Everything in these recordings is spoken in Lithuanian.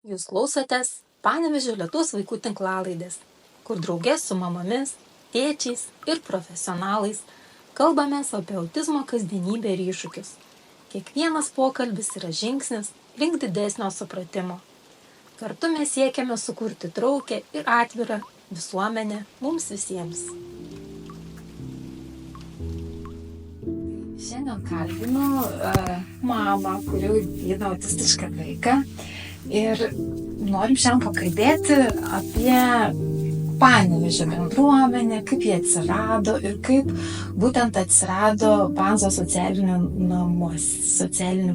Jūs klausotės Panevėžio Lietaus vaikų tinklalaidės, kur drauge su mamomis, tėčiais ir profesionalais kalbamės apie autizmo kasdienybę ir iššūkius. Kiekvienas pokalbis yra žingsnis link didesnio supratimo. Kartu mes siekiame sukurti traukią ir atvirą visuomenę mums visiems. Šiandien kalbinu mamą, kuri augina autistišką vaiką. Ir norim šiandien pakalbėti apie Panevėžio bendruomenę, kaip jie atsirado ir kaip būtent atsirado Banzo socialinių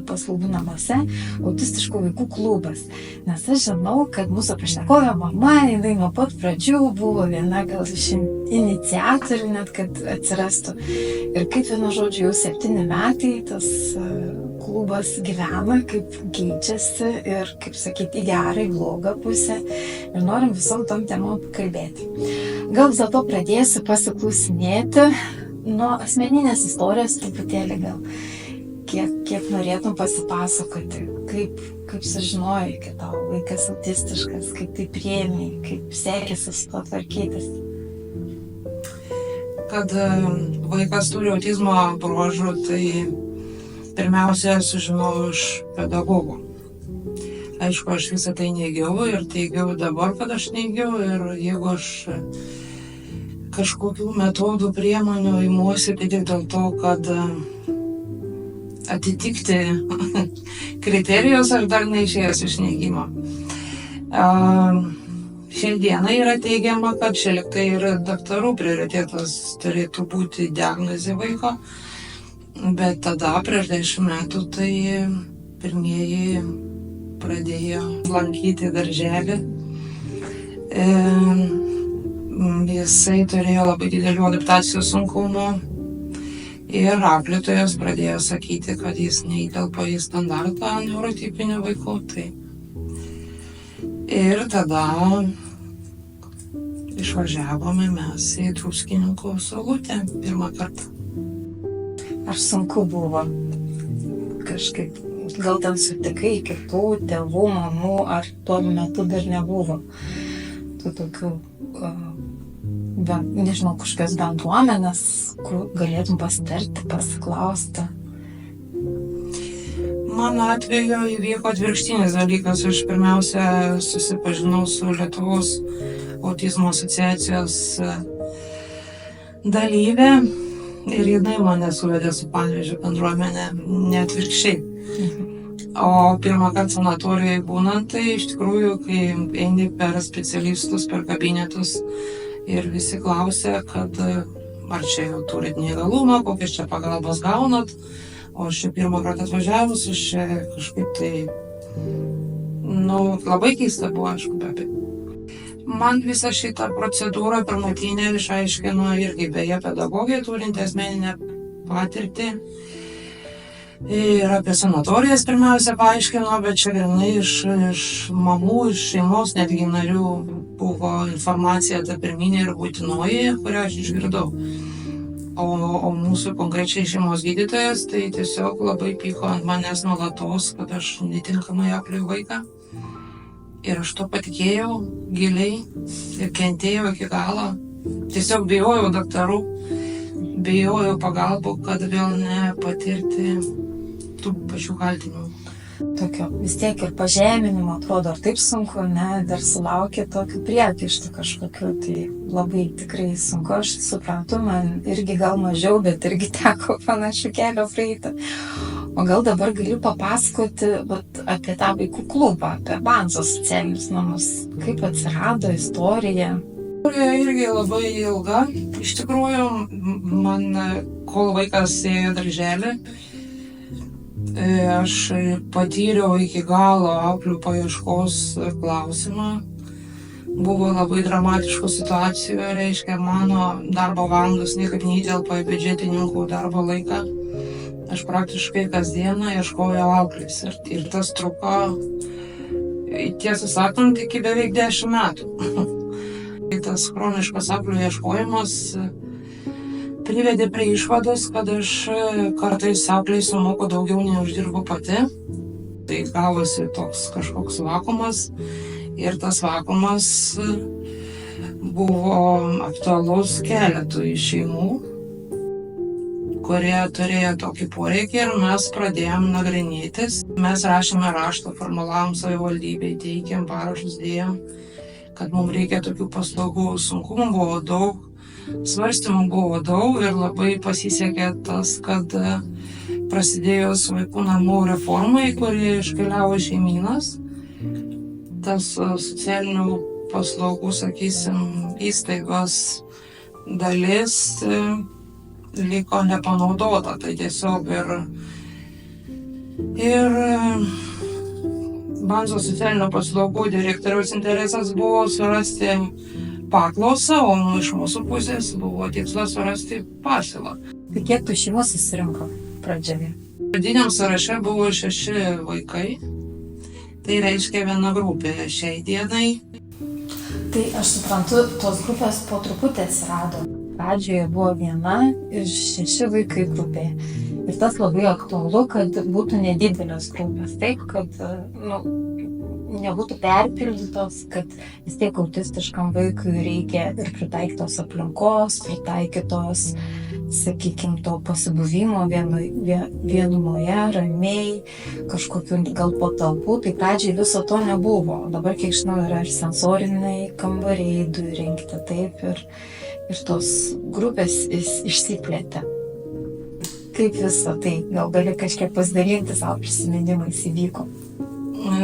paslaugų namuose autistiškų vaikų klubas. Nes aš žinau, kad mūsų pašnekovė mama, jinai nuo pat pradžių buvo viena gal iš iniciatorių net, kad atsirastų. Ir kaip vienu žodžiu jau 7 metai tas klubas gyvena, kaip keičiasi ir, kaip sakyti, į gerą, į blogą pusę. Ir norim visom tom temom kalbėti. Gal vis dėlto pradėsiu pasiklausinėti nuo asmeninės istorijos truputėlį gal. Kiek norėtum pasipasakoti, kaip sužinojai, kad tavo vaikas autistiškas, kaip tai priėmei, kaip sekėsi su to tvarkytis. Kad vaikas turi autizmo bruožų, tai pirmiausia sužinojau iš pedagogų. Aišku, aš visą tai neigiau ir teigiau dabar, kad aš neigiau, ir jeigu aš kažkokių metodų, priemonių imuosi, tai tik dėl to, kad atitikti kriterijus aš dar neišėjęs iš neigimo. Šiandieną yra teigiama, kad čia lyg tai ir daktarų prioritetas turėtų būti diagnozė vaiko, bet tada prieš 10 metų tai pirmieji pradėjo lankyti darželį. Jisai turėjo labai didelių adaptacijos sunkumų ir auklėtojas pradėjo sakyti, kad jis neįtelpa į standartą neurotipinių vaikų. Ir tada išvažiavome mes į Druskininkų Saulutę pirmą kartą. Ar sunku buvo kažkaip? Gal ten sutikai kitų tėvų, mamų, ar tuo metu dar nebuvo tų tokių, nežinau, kažkokios bendruomenės, kur galėtum pasitarti, pasiklausti? Mano atveju įvyko atvirkštinis dalykas. Aš pirmiausia susipažinau su Lietuvos autizmo asociacijos dalyvė ir jinai mane suvedė su Panevėžio bendruomenė, ne atvirkščiai. O pirmą kartą sanatorijoje būnant, tai iš tikrųjų, kai eini per specialistus, per kabinetus ir visi klausia, kad ar čia jau turit neįgalumą, kokias čia pagalbos gaunat, o aš čia pirmą kartą atvažiavus, aš čia kažkaip tai, labai keista buvo, aišku, be abejo. Man visą šitą procedūrą pirmutinę išaiškino irgi beje pedagogė turinti asmeninę patirtį. Ir apie sanatorijas pirmiausia paaiškino, bet čia grynai iš mamų, iš šeimos netgi narių buvo informacija ta pirminė ir būtinoji, kurią aš išgirdau. O mūsų konkrečiai šeimos gydytojas tai tiesiog labai pyko ant manęs nuolatos, kad aš netinkamai auklėju vaiką. Ir aš to patikėjau giliai ir kentėjau iki galo. Tiesiog bijojau daktarų, bijojau pagalbų, kad vėl nepatirti tų pačių kaltinimų. Tokio vis tiek ir pažeminimo, atrodo, ar taip sunku, ne, dar sulaukė tokių priekaištų kažkokių, tai labai tikrai sunku, aš suprantu, man irgi gal mažiau, bet irgi teko panašių kelio praeiti. O gal dabar galiu papasakoti apie tą vaikų klubą, apie Banzo socialinius namus, kaip atsirado istorija. Istorija irgi labai ilga, iš tikrųjų, man kol vaikas ėjo darželį, aš patyriau iki galo auklių paieškos klausimą. Buvo labai dramatiškų situacijų, reiškia, mano darbo valandos niekaip neįtelpa į biudžetininkų darbo laiką. Aš praktiškai kasdieną ieškojau auklės ir tas truko, tiesą sakant, iki beveik 10 metų. Tas chroniškas auklių ieškojimas privedė prie išvados, kad aš kartais auklei sumoku daugiau nei uždirbu pati. Tai gavosi toks kažkoks vakumas ir tas vakumas buvo aktualus keletui šeimų, kurie turėjo tokį poreikį ir mes pradėjom nagrinėtis. Mes rašėme raštą, formulavom savivaldybei, teikėm parašus, dėjom, kad mums reikia tokių paslaugų. Sunkumų buvo daug, svarstymų buvo daug ir labai pasisekė tas, kad prasidėjus vaikų namų reformai, kurie iškeliavo šeimynas, tas socialinių paslaugų, sakysim, įstaigos dalis liko nepanaudota. Tai tiesiog ir Banzo socialinių paslaugų direktoriaus interesas buvo surasti paklausą, o iš mūsų pusės buvo tikslas surasti pasiūlą. Tai kiek tų šeimų susirinko pradžioje? Pradiniam sąraše buvo 6 vaikai, tai reiškia viena grupė šiai dienai. Tai aš suprantu, tos grupės po truputį atsirado. Pradžioje buvo viena ir 6 vaikai grupėje. Ir tas labai aktualu, kad būtų nedidelės grupės, taip, kad nebūtų perpildytos, kad vis tiek autistiškam vaikui reikia ir pritaikytos aplinkos, pritaikytos, sakykime, to pasibuvimo vienumoje, ramiai, kažkokių gal patalpų. Tai pradžiai viso to nebuvo. Dabar, kiek žinau, yra ir sensoriniai kambariai, 2 rinkti, taip, ir tos grupės išsiplėtė. Kaip visą tai, gal gali kažkiek pasidalinti savo prisiminimais įvyko?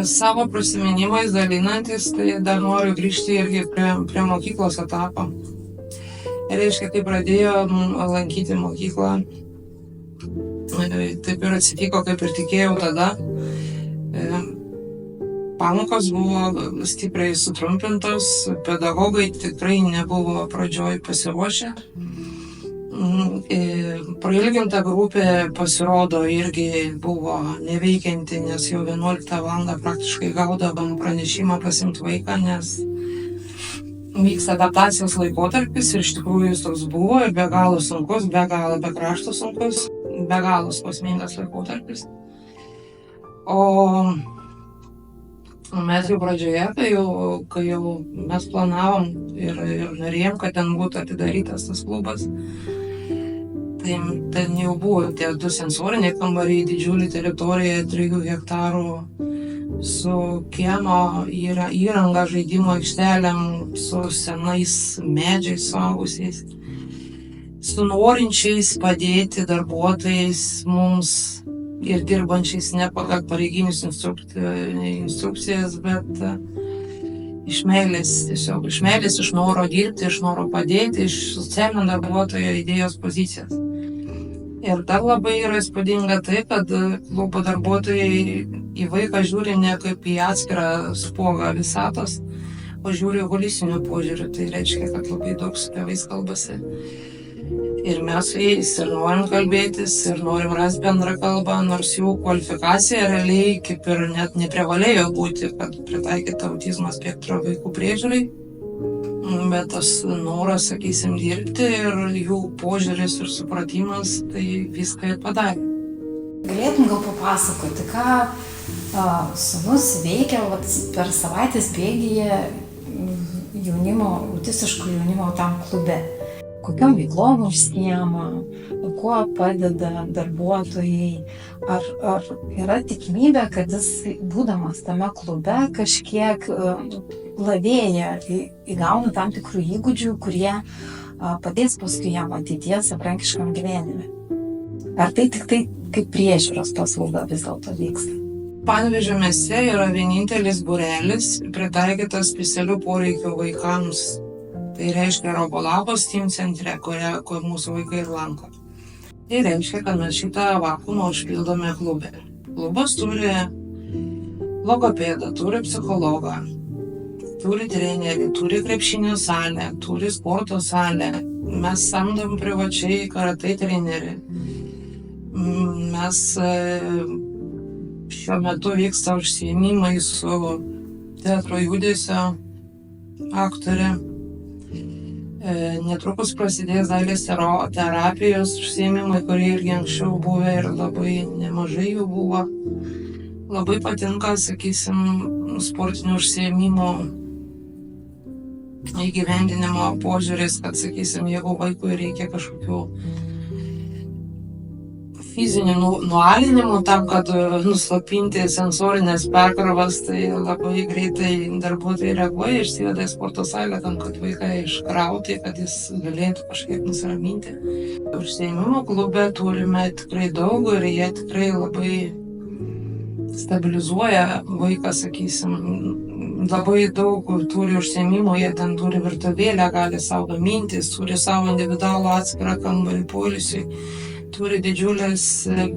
Savo prisiminimais dalinantis, tai dar noriu grįžti irgi prie mokyklos etapo. Reiškia, kai pradėjom lankyti mokyklą, taip ir atsitiko, kaip ir tikėjau tada. Pamokos buvo stipriai sutrumpintos, pedagogai tikrai nebuvo pradžioj pasiruošę. Prailginta grupė pasirodo irgi buvo neveikianti, nes jau 11 valandą praktiškai gaudavom pranešimą pasimti vaiką, nes vyksta adaptacijos laikotarpis ir iš tikrųjų jis toks buvo ir be galo sunkus, be krašto sunkus, be galo skausmingas laikotarpis. O mes jau pradžioje, kai jau mes planavom ir norėjom, kad ten būtų atidarytas tas klubas, tai ten jau buvo tie 2 sensoriniai kambariai, didžiulį teritoriją, 3 hektarų su kiemo įranga, žaidimo aikštelėm, su senais medžiais suaugusiais, su norinčiais padėti darbuotojais mums ir dirbančiais ne pagal pareiginius instrukcijas, bet iš meilės, tiesiog iš meilės, iš noro dirbti, iš noro padėti, iš socialinio darbuotojo idėjos pozicijos. Ir dar labai yra įspūdinga tai, kad klubo darbuotojai į vaiką žiūri ne kaip į atskirą spuogą visatos, o žiūri holistiniu požiūriu. Tai reiškia, kad labai daug su tėvais kalbasi. Ir mes su jais ir norim kalbėtis, ir norim rasti bendrą kalbą, nors jų kvalifikacija realiai kaip ir net neprivalėjo būti, kad pritaikyta autizmo spektro vaikų priežiūrai. Bet tas noras, sakysim, dirbti ir jų požiūris ir supratimas, tai viską ir padarė. Galėtum gal papasakoti, ką sūnus veikia per savaitės bėgyje autistiškų jaunimo tam klube? Kokiom veiklom užsiema, kuo padeda darbuotojai? Ar yra tikimybė, kad jis, būdamas tame klube, kažkiek lavėja, įgauna tam tikrų įgūdžių, kurie padės paskui jam ateityje savarankiškam gyvenime? Ar tai tik tai kaip priežiūros paslauga vis dėlto vyksta? Panevėžio mieste yra vienintelis būrelis pritaikytas specialių poreikių vaikams. Tai reiškia Robolabos Steam centre, kur mūsų vaikai ir lanko. Tai reiškia, kad mes šitą vakuumą užpildome klube. Klubas turi logopedą, turi psichologą, turi trenerį, turi krepšinio salę, turi sporto salę. Mes samdom privačiai karatė trenerį. Mes šiuo metu vyksta užsiėmimai su teatro judesio aktorė. Netrukus prasidės dailės terapijos užsiėmimai, kurie irgi anksčiau buvę ir labai nemažai jų buvo. labai patinka, sakysim, sportinių užsiėmimų įgyvendinimo požiūris, kad, sakysim, jeigu vaikui reikia kažkokių fizinių nualinimų tam, kad nuslopinti sensorinės perkrovas, tai labai greitai darbuotojai reaguoja, išsiveda į sporto salę tam, kad vaiką iškrauti, kad jis galėtų kažkiek nusiraminti. Užsiėmimų klube turime tikrai daug ir jie tikrai labai stabilizuoja vaiką, sakysim, labai daug turi užsiėmimų, jie ten turi virtuvėlę, gali savo gamintis, turi savo individualų atskirą kambarį poilsiui, turi didžiulės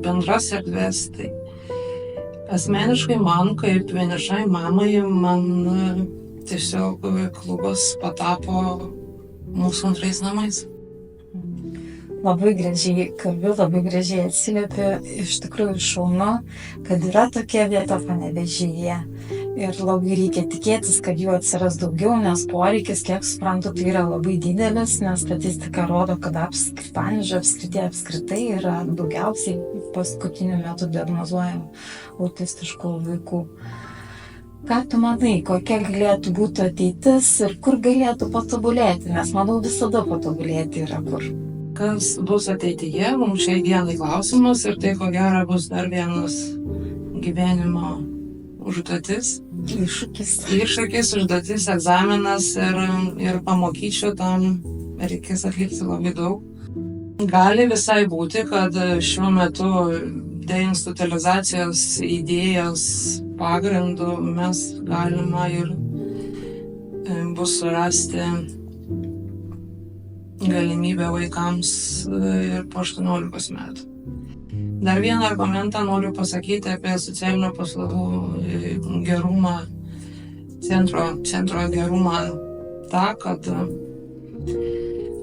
bendras erdvės. Tai asmeniškai man, kaip vienišai mamai, man tiesiog klubas patapo mūsų antrais namais. Labai gražiai kalbi, labai gražiai atsiliepi, iš tikrųjų šaunu, kad yra tokia vieta Panevėžyje. Ir labai reikia tikėtis, kad jų atsiras daugiau, nes poreikis, kiek suprantu, tai yra labai didelis, nes statistika rodo, kad Panevėžio apskritai yra daugiausiai paskutiniu metu diagnozuojamų autistiškų vaikų. Ką tu manai, kokia galėtų būti ateitis ir kur galėtų patobulėti, nes manau visada patobulėti yra kur. Kas bus ateityje, mums šiai dienai klausimas ir tai ko gero bus dar vienas gyvenimo užduotis. Iššūkis, užduotis, egzaminas ir pamokyčių tam reikės atlikti labai daug. Gali visai būti, kad šiuo metu deinstitucionalizacijos idėjos pagrindu mes galima ir bus surasti galimybę vaikams ir po 18 metų. Dar vieną argumentą noriu pasakyti apie socialinių paslaugų gerumą, centro gerumą, tą, kad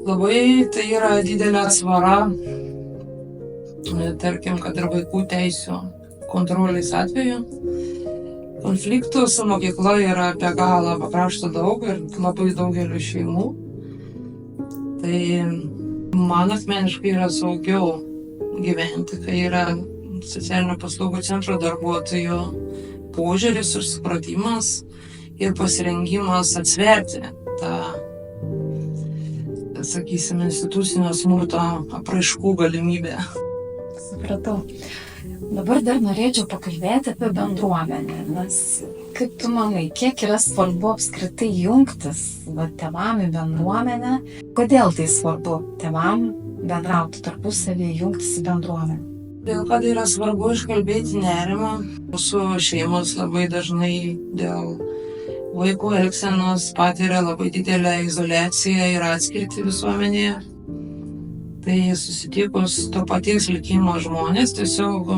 labai tai yra didelė atsvara, tarkim, kad ir vaikų teisių kontrolės atveju. Konfliktų su mokykla yra be galo paprašta daug ir labai daugeliu šeimų. Tai man asmeniškai yra saugiau gyventi, kai yra socialinių paslaugų centro darbuotojų požiūris ir supratimas ir pasirengimas atsverti tą, sakysim, institucinio smurto apraiškų galimybę. Supratau. Dabar dar norėčiau pakalbėti apie bendruomenę, nes kaip tu manai, kiek yra svarbu apskritai jungtis tėvam į bendruomenę? Kodėl tai svarbu tėvam bendrauti tarpusavį, jungtis į bendruomenę? Dėl kad yra svarbu iškalbėti nerimą. Mūsų šeimos labai dažnai dėl vaikų elgsenos patiria labai didelę izoliaciją ir atskirtį visuomenėje. Tai susitikus to paties likimo žmonės tiesiog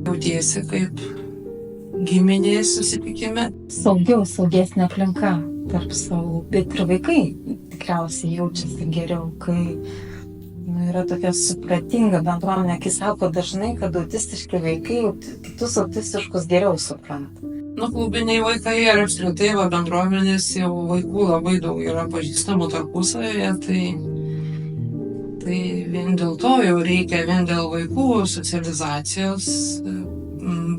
jautiesi kaip giminės susitikime. Saugesnė aplinka tarp savų, bet ir vaikai tikriausiai jaučiasi geriau, kai yra tokia supratinga bendruomenė, kai sako dažnai, kad autistiški vaikai kitus autistiškus geriau supranta. Klubiniai vaikai ir apskritai bendruomenės jau vaikų labai daug yra pažįstamų tarpusavėje, tai vien dėl to jau reikia, vien dėl vaikų socializacijos,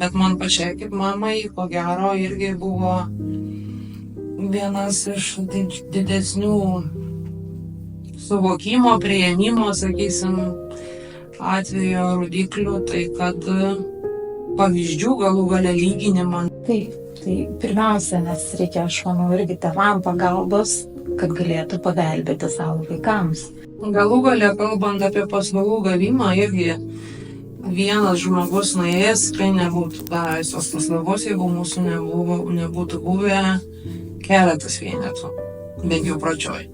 bet man pačiai kaip mamai, ko gero, irgi buvo vienas iš didesnių suvokimo, priėmimo, sakysim, atvejo rodiklių, tai kad pavyzdžių galų gale lyginimą. Taip, tai pirmiausia, nes reikia, aš manau, irgi tėvam pagalbos, kad galėtų pagelbėti savo vaikams. Galų gale, kalbant apie paslaugų gavimą, irgi vienas žmogus nuėjęs tikrai nebūtų gavęs tos paslaugos, jeigu mūsų nebūtų buvę keletas vienetų, bent jau pradžioj.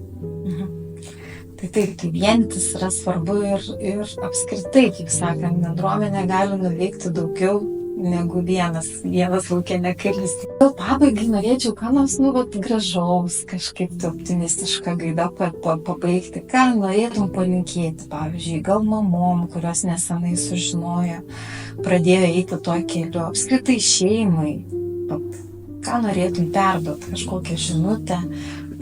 Tai vienytis yra svarbu ir apskritai, kaip sakant, bendruomenė gali nuveikti daugiau negu vienas lauke nekarys. Pabaigai norėčiau ką nors gražaus, kažkaip optimistišką gaidą pabaigti. Ką norėtum palinkėti, pavyzdžiui, gal mamom, kurios nesenai sužinojo, pradėjo eiti tuo keliu, apskritai šeimai. Ką norėtum perduoti, kažkokią žinutę,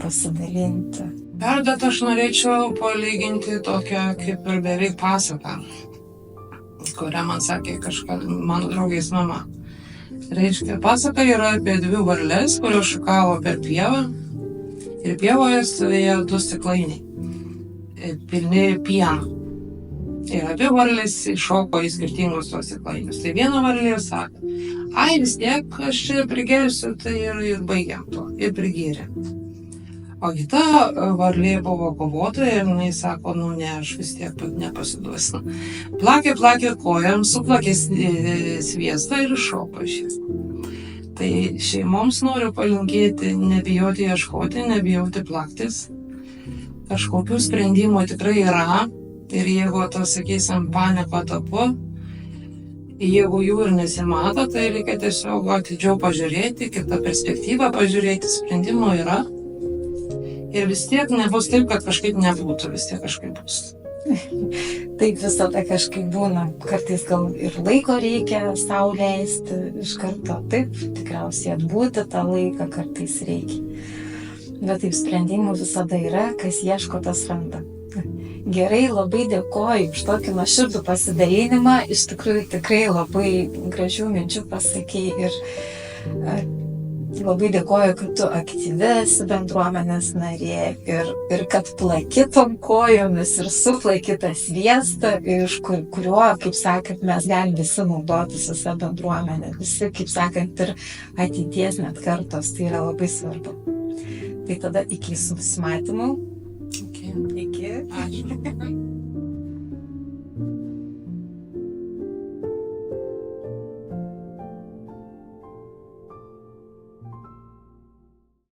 pasidalinti? Perduoti aš norėčiau palyginti tokią kaip ir beveik pasaką, kurią man sakė kažką mano draugės mama. Reiškia, pasaka yra apie 2 varles, kurios šukavo per pievą ir pievoje stovėjo 2 stiklainiai pilni pieno. Ir abi varlės iššoko į skirtingus tos stiklainius. Tai viena varlė sako, ai vis tiek aš čia prigersiu, tai ir baigiam to. Ir prigėrė. O kita varlė buvo kovotoja ir jinai sako, nu ne, aš vis tiek nepasiduosiu. Plakė kojam, suplakė sviestą ir iššoko iš jis. Tai šeimoms noriu palinkėti, nebijoti ieškoti, nebijoti plaktis. Kažkokių sprendimų tikrai yra. Ir jeigu to, sakysim, paniko tapu, jeigu jų ir nesimato, tai reikia tiesiog atidžiau pažiūrėti, kitą perspektyvą pažiūrėti, sprendimų yra. Ir vis tiek nebus taip, kad kažkaip nebūtų, vis tiek kažkaip bus. Taip visada kažkaip būna, kartais gal ir laiko reikia sau leisti iš karto, taip, tikriausiai atbūti tą laiką kartais reikia. Bet taip sprendimų visada yra, kas ieško, tas randa. Gerai, labai dėkoju už tokį nuoširdų pasidalinimą, iš tikrųjų tikrai labai gražių minčių pasakei ir labai dėkoju, kad tu aktyvi esi bendruomenės narė ir kad plaki tom kojomis ir suplaki tą sviestą, iš kurio, kaip sakant, mes galim visi naudotis visą bendruomenę, visi, kaip sakant, ir ateities net kartos, tai yra labai svarbu. Tai tada iki susimatymų. Iki. Ačiū.